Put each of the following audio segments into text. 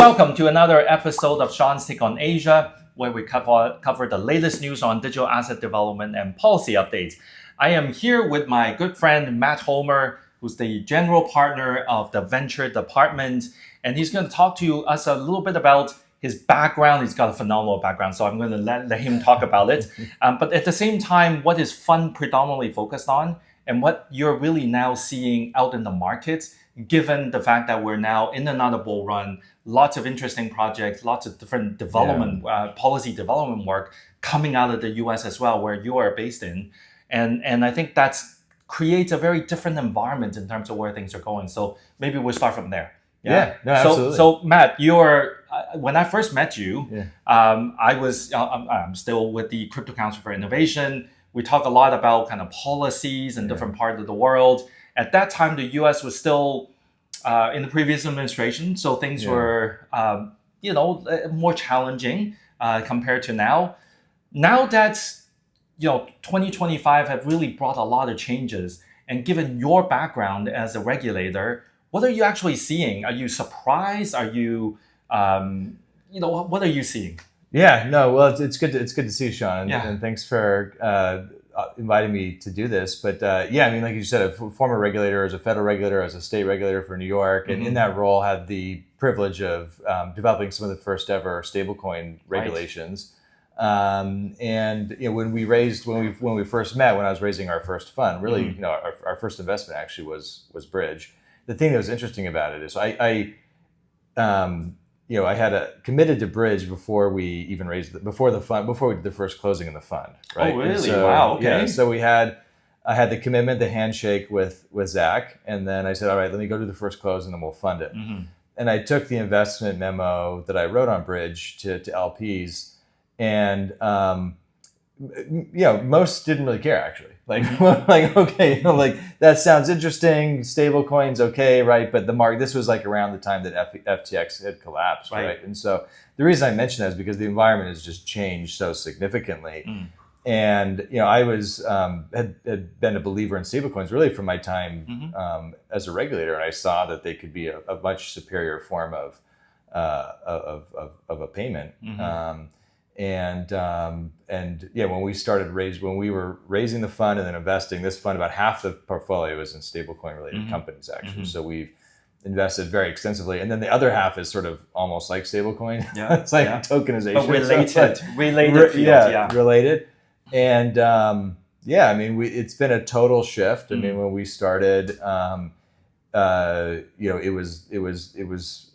Welcome to another episode of Sean's Take on Asia, where we cover the latest news on digital asset development and policy updates. I am here with my good friend Matt Homer, who's the general partner of the Venture Department, and he's going to talk to us a little bit about his background. He's got a phenomenal background, so I'm going to let him talk about it. But at the same time, what his fund predominantly focused on, and what you're really now seeing out in the market, given the fact that we're now in another bull run, lots of interesting projects, lots of different development, policy development work coming out of the US as well, where you are based in. And I think that creates a very different environment in terms of where things are going. So maybe we'll start from there. Yeah, no, absolutely. So Matt, when I first met you, I'm still with the Crypto Council for Innovation. We talk a lot about kind of policies in different parts of the world. At that time, the U.S. was still in the previous administration, so things were, more challenging compared to now. Now that 2025 have really brought a lot of changes, and given your background as a regulator, what are you actually seeing? Are you surprised? Are you, what are you seeing? Yeah, no, well, it's good to see you, Sean, and thanks for inviting me to do this. But like you said, a former regulator, as a federal regulator, as a state regulator for New York, and in that role had the privilege of developing some of the first ever stablecoin regulations. And when we first met, when I was raising our first fund, really, our first investment actually was Bridge. The thing that was interesting about it is I had committed to Bridge before we even before we did the first closing in the fund. Right? Oh, really? So, wow. Okay. Yeah. So I had the commitment, the handshake with Zach, and then I said, all right, let me go do the first close, and then we'll fund it. Mm-hmm. And I took the investment memo that I wrote on Bridge to LPs, and most didn't really care actually. Okay, that sounds interesting. Stable coins, okay, right? But the market, this was around the time that FTX had collapsed, right? And so the reason I mention that is because the environment has just changed so significantly. And I was had been a believer in stablecoins really from my time as a regulator, and I saw that they could be a much superior form of a payment. When we were raising the fund and then investing this fund, about half the portfolio is in stablecoin related companies actually. So we've invested very extensively, and then the other half is sort of almost like stablecoin. It's like tokenization, but related field, related. And it's been a total shift. I mean, when we started, it was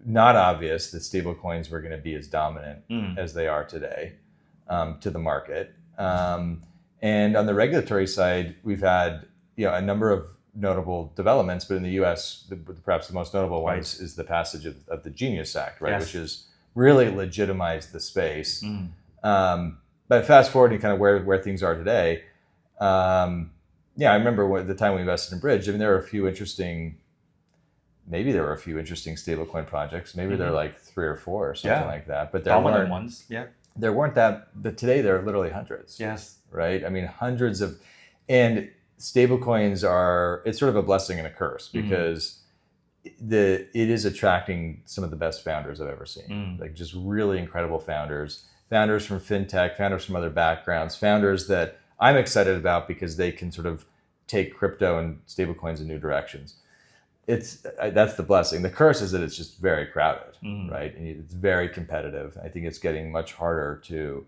not obvious that stablecoins were going to be as dominant as they are today to the market. And on the regulatory side, we've had a number of notable developments, but in the U.S., perhaps the most notable one is the passage of the Genius Act, right, which has really legitimized the space. But fast forward to kind of where things are today, I remember the time we invested in Bridge. I mean, there were a few interesting stablecoin projects. Maybe there are like 3 or 4 or something like that. But there weren't ones. There weren't that. But today there are literally hundreds. Yes. Right. I mean, hundreds of, and stablecoins are. It's sort of a blessing and a curse because it is attracting some of the best founders I've ever seen. Like just really incredible founders from fintech, founders from other backgrounds, founders that I'm excited about because they can sort of take crypto and stablecoins in new directions. That's the blessing. The curse is that it's just very crowded, right? And it's very competitive. I think it's getting much harder to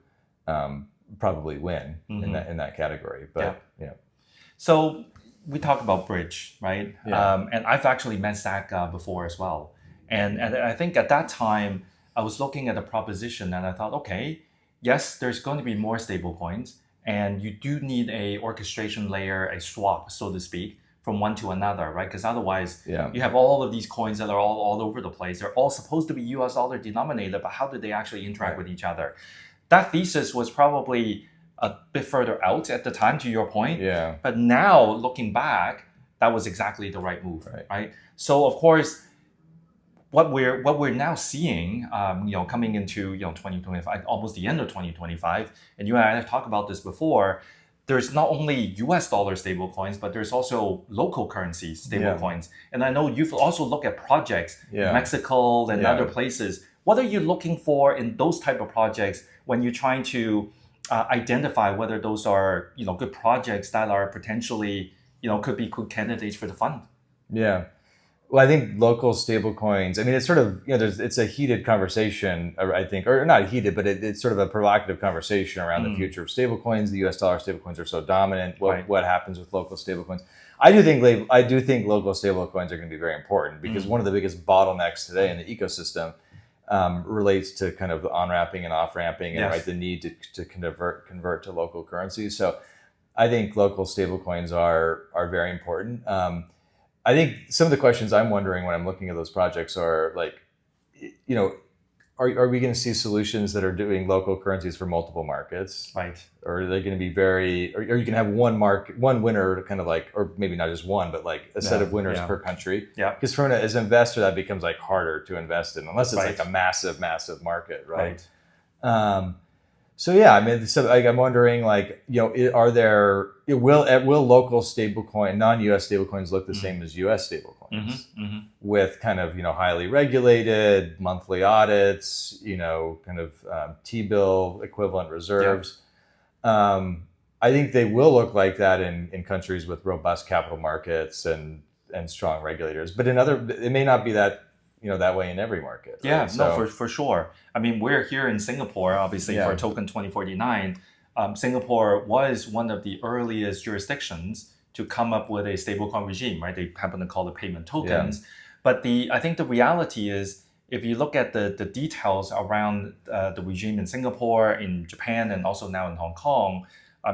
probably win in that category. But So we talked about Bridge, right? Yeah. And I've actually met Zach before as well. And I think at that time I was looking at the proposition and I thought, okay, yes, there's going to be more stable coins, and you do need a orchestration layer, a swap, so to speak, from one to another, right? Because otherwise, you have all of these coins that are all over the place. They're all supposed to be US dollar denominated, but how do they actually interact with each other? That thesis was probably a bit further out at the time, to your point. Yeah. But now, looking back, that was exactly the right move, right? So, of course, what we're now seeing, coming into 2025, almost the end of 2025, and you and I have talked about this before. there's not only US dollar stablecoins, but there's also local currency stablecoins. And I know you've also looked at projects in Mexico and other places. What are you looking for in those type of projects when you're trying to identify whether those are good projects that are potentially could be good candidates for the fund? Yeah. Well, I think local stablecoins, I mean, it's sort of, it's a heated conversation, I think, or not heated, but it's sort of a provocative conversation around the future of stablecoins. The US dollar stablecoins are so dominant. What happens with local stablecoins? I do think local stablecoins are going to be very important because one of the biggest bottlenecks today in the ecosystem relates to kind of the on-ramping and off-ramping and the need to convert to local currencies. So I think local stablecoins are very important. I think some of the questions I'm wondering when I'm looking at those projects are like, are we going to see solutions that are doing local currencies for multiple markets? Right. Or are they going to be or you can have one winner kind of like, or maybe not just one, but like a set of winners per country. Yeah. Because as an investor, that becomes like harder to invest in unless it's like a massive, massive market. Right. So yeah, I mean, I'm wondering, like, are there will local stablecoin, non-US stablecoins look the same as US stablecoins with kind of highly regulated monthly audits, kind of T-bill equivalent reserves. I think they will look like that in countries with robust capital markets and strong regulators, but it may not be that that way in every market. Right? Yeah, no, for sure. I mean, we're here in Singapore, obviously, for Token2049. Singapore was one of the earliest jurisdictions to come up with a stablecoin regime, right? They happen to call it payment tokens. But I think the reality is, if you look at the details around the regime in Singapore, in Japan, and also now in Hong Kong,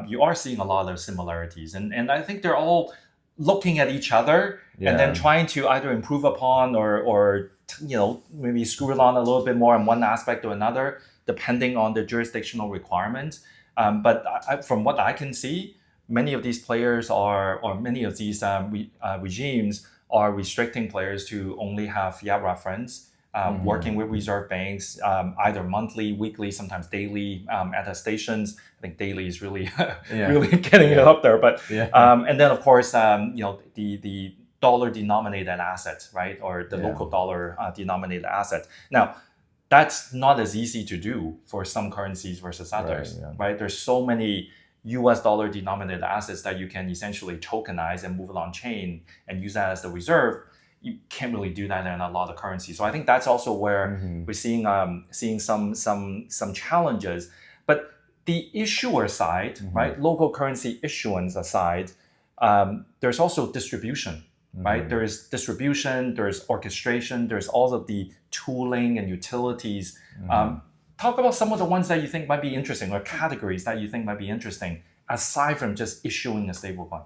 you are seeing a lot of similarities. And I think they're all looking at each other and then trying to either improve upon or maybe screw it on a little bit more in one aspect or another, depending on the jurisdictional requirements. But from what I can see, many of these players or many of these regimes are restricting players to only have fiat reference, working with reserve banks, either monthly, weekly, sometimes daily attestations. I think daily is really, really getting it up there. But and then of course, the dollar-denominated asset, right, or the local dollar-denominated asset. Now, that's not as easy to do for some currencies versus others, right? There's so many US dollar-denominated assets that you can essentially tokenize and move it on chain and use that as the reserve. You can't really do that in a lot of currencies. So I think that's also where we're seeing some challenges. But the issuer side, right, local currency issuance aside, there's also distribution. Right? There is distribution, there's orchestration, there's all of the tooling and utilities. Talk about some of the ones that you think might be interesting or categories that you think might be interesting aside from just issuing a stablecoin.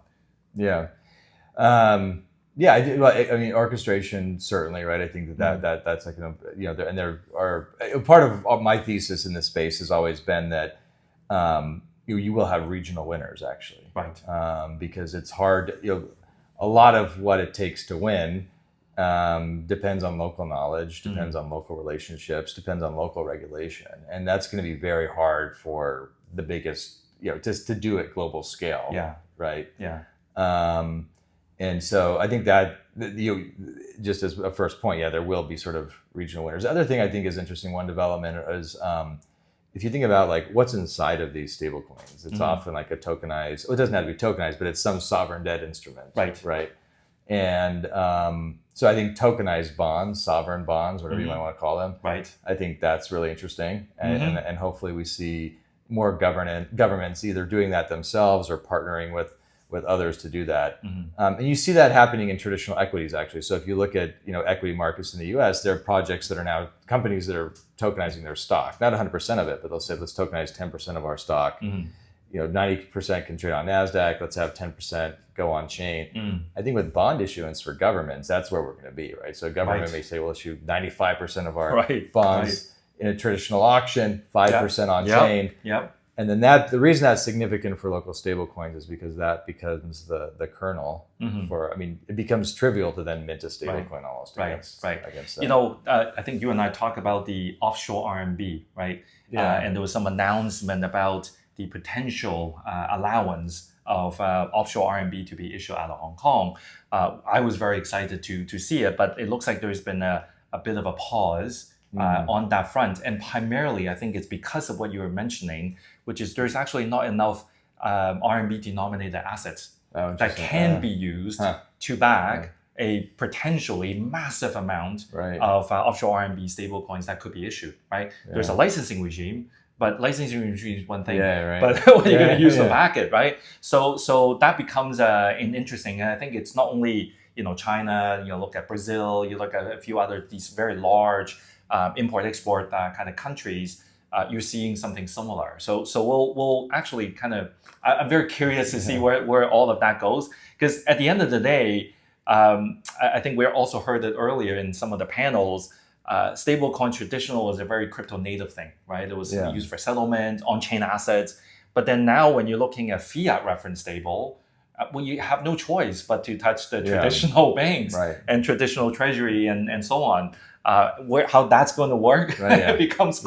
I mean, orchestration, certainly, right? I think that's like, and there are part of my thesis in this space has always been that you will have regional winners, actually. Right. Because it's hard, a lot of what it takes to win depends on local knowledge, depends on local relationships, depends on local regulation. And that's going to be very hard for the biggest, just to do at global scale. Yeah. Right. Yeah. And so I think that, just as a first point, there will be sort of regional winners. The other thing I think is interesting, one development is, if you think about like what's inside of these stable coins, it's often like a tokenized, well, it doesn't have to be tokenized, but it's some sovereign debt instrument. Right. And so I think tokenized bonds, sovereign bonds, whatever you might want to call them. Right. I think that's really interesting. And hopefully we see more governments either doing that themselves or partnering with others to do that. And you see that happening in traditional equities, actually. So if you look at equity markets in the US, there are projects that are now companies that are tokenizing their stock, not 100% of it, but they'll say, let's tokenize 10% of our stock. 90% can trade on NASDAQ, let's have 10% go on chain. I think with bond issuance for governments, that's where we're going to be, right? So government may say, we'll issue 95% of our bonds in a traditional auction, 5% on chain. And then the reason that's significant for local stablecoins is because that becomes the kernel for, it becomes trivial to then mint a stablecoin almost against that. I think you and I talked about the offshore RMB, right? And there was some announcement about the potential allowance of offshore RMB to be issued out of Hong Kong, I was very excited to see it, but it looks like there's been a bit of a pause on that front. And primarily, I think it's because of what you were mentioning, which is there's actually not enough RMB denominated assets that can be used to back a potentially massive amount of offshore RMB stablecoins that could be issued, right? There's a licensing regime, but licensing regime is one thing, but what are you going to use to back it, right? So that becomes interesting, and I think it's not only China. Look at Brazil, you look at a few other these very large import-export kind of countries. You're seeing something similar. So we'll actually kind of. I'm very curious to see where all of that goes, because at the end of the day, I think we also heard it earlier in some of the panels. Stablecoin traditional was a very crypto native thing, right? It was used for settlement, on-chain assets. But then now when you're looking at fiat reference stable, well, you have no choice but to touch the traditional banks and traditional treasury and so on. How that's going to work becomes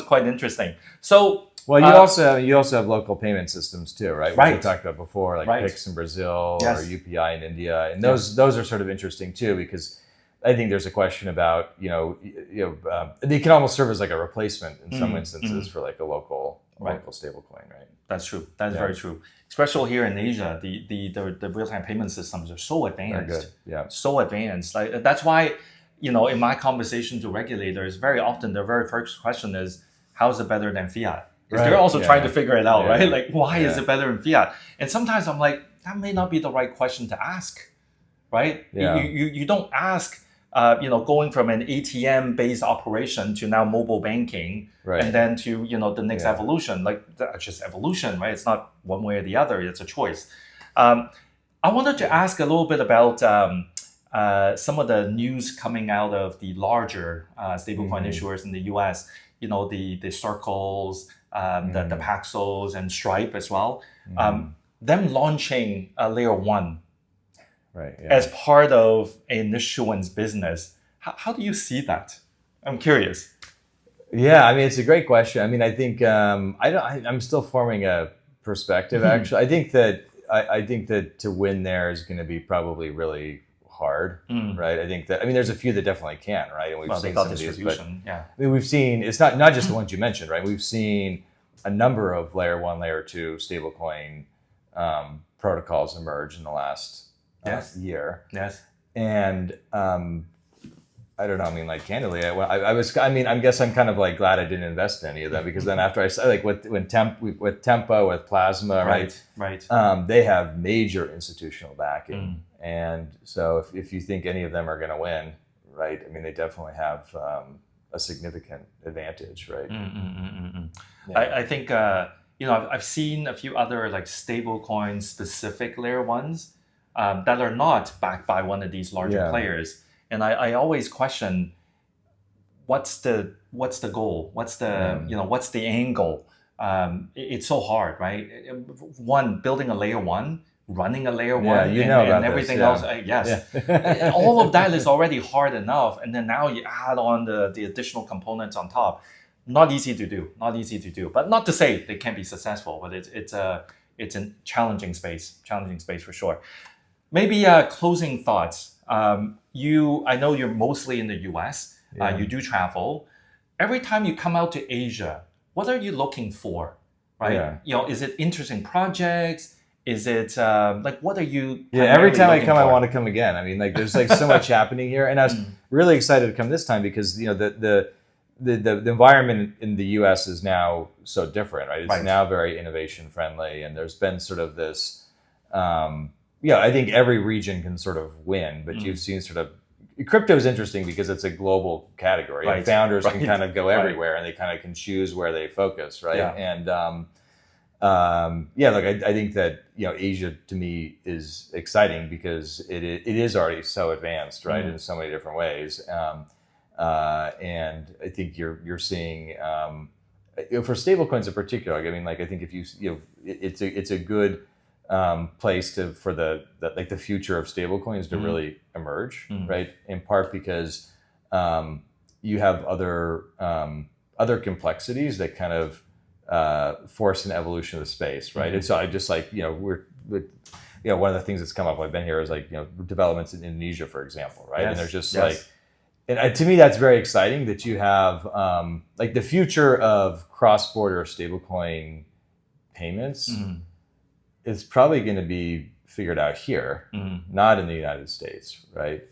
quite interesting. So you also have local payment systems too, right? Which we talked about before, like PIX in Brazil or UPI in India, and those are sort of interesting too, because I think there's a question about they can almost serve as like a replacement in some instances for like a local stablecoin, right? That's true. That's very true. Especially here in Asia, the real-time payment systems are so advanced. So advanced. Like that's why, in my conversation to regulators, very often their very first question is, how is it better than fiat? Because they're also trying to figure it out, right? Like, why is it better than fiat? And sometimes I'm like, that may not be the right question to ask, right? You don't ask, going from an ATM-based operation to now mobile banking, and then to, the next evolution. Like, that's just evolution, right? It's not one way or the other. It's a choice. I wanted to ask a little bit about some of the news coming out of the larger stablecoin issuers in the US, the Circles, the Paxos and Stripe as well. Them launching a layer one as part of an issuance business. How do you see that? I'm curious. Yeah, I mean, it's a great question. I mean, I think I'm still forming a perspective. Actually, I think that to win there is going to be probably really hard, right? I think that there's a few that definitely can, right? And we've seen some of these, but we've seen it's not just the ones you mentioned, right? We've seen a number of layer one, layer two stablecoin protocols emerge in the last year. And I don't know. I mean, like candidly, I guess I'm kind of like glad I didn't invest in any of them, because then after I saw like with Tempo, with Plasma, right? They have major institutional backing, and so if you think any of them are going to win, right? I mean, they definitely have a significant advantage, right? I think I've seen a few other like stablecoin specific layer ones that are not backed by one of these larger players. And I always question, what's the goal? What's the what's the angle? It's so hard, right? One, building a layer one, running a layer one, and everything else. All of that is already hard enough, and then now you add on the additional components on top. Not easy to do. But not to say they can't be successful, but it's a challenging space for sure. Maybe closing thoughts. I know you're mostly in the US. You do travel. Every time you come out to Asia, what are you looking for? Right? Is it interesting projects? Is it like, what are you? Every time I come, I want to come again. I mean, like there's like so much happening here, and I was really excited to come this time because the environment in the US is now so different, right? It's now very innovation friendly, and there's been sort of this. I think every region can sort of win, but you've seen sort of crypto is interesting because it's a global category. And founders can kind of go everywhere, and they kind of can choose where they focus, right? And I think that Asia to me is exciting because it is already so advanced, right, in so many different ways. And I think you're seeing for stablecoins in particular. I mean, like I think if it's a good place for the future of stablecoins to really emerge, right? In part because you have other complexities that kind of force an evolution of the space, right? And so I just like, one of the things that's come up while I've been here is like, developments in Indonesia, for example, right? Yes. And they're just Yes. like, and to me, that's very exciting that you have like the future of cross-border stablecoin payments is probably going to be figured out here, not in the United States, right?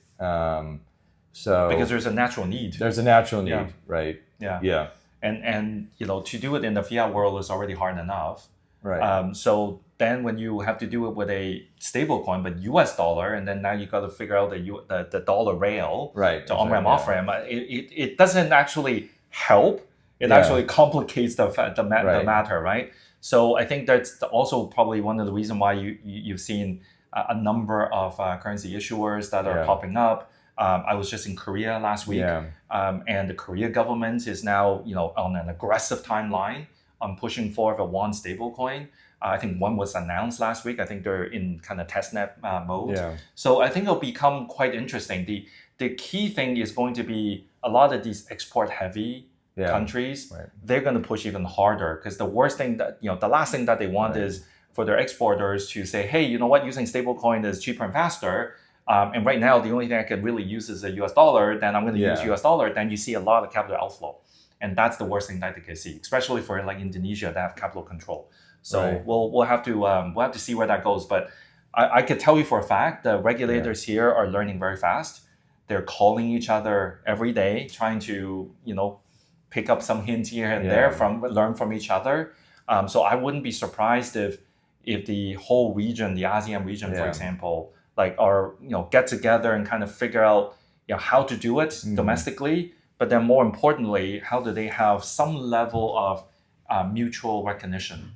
So because there's a natural need. There's a natural need, right? Yeah. And to do it in the fiat world is already hard enough. Right. So then when you have to do it with a stable coin, but US dollar, and then now you got to figure out the dollar rail, right, to on-ramp, off-ramp, it doesn't actually help. It actually complicates the matter, right? So I think that's also probably one of the reasons why you've seen a number of currency issuers that are popping up. I was just in Korea last week, and the Korea government is now on an aggressive timeline on pushing forward a won stablecoin. I think one was announced last week. I think they're in kind of testnet mode. Yeah. So I think it'll become quite interesting. The key thing is going to be a lot of these export-heavy countries. Right. They're going to push even harder because the worst thing that the last thing that they want is for their exporters to say, hey, you know what, using stablecoin is cheaper and faster. And right now, the only thing I can really use is a US dollar. Then I'm going to use US dollar. Then you see a lot of capital outflow. And that's the worst thing that they can see, especially for like Indonesia that have capital control. So we'll have to see where that goes. But I could tell you for a fact the regulators here are learning very fast. They're calling each other every day, trying to pick up some hints here and there learn from each other. So I wouldn't be surprised if the whole region, the ASEAN region, for example, are get together and kind of figure out how to do it domestically. But then more importantly, how do they have some level of mutual recognition,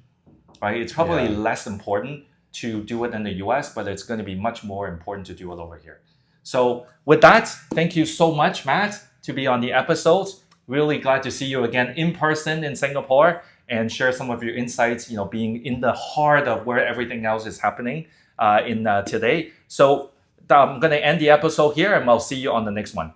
right? It's probably less important to do it in the US, but it's going to be much more important to do it over here. So with that, thank you so much, Matt, to be on the episode. Really glad to see you again in person in Singapore and share some of your insights, being in the heart of where everything else is happening in today. So I'm going to end the episode here and I'll see you on the next one.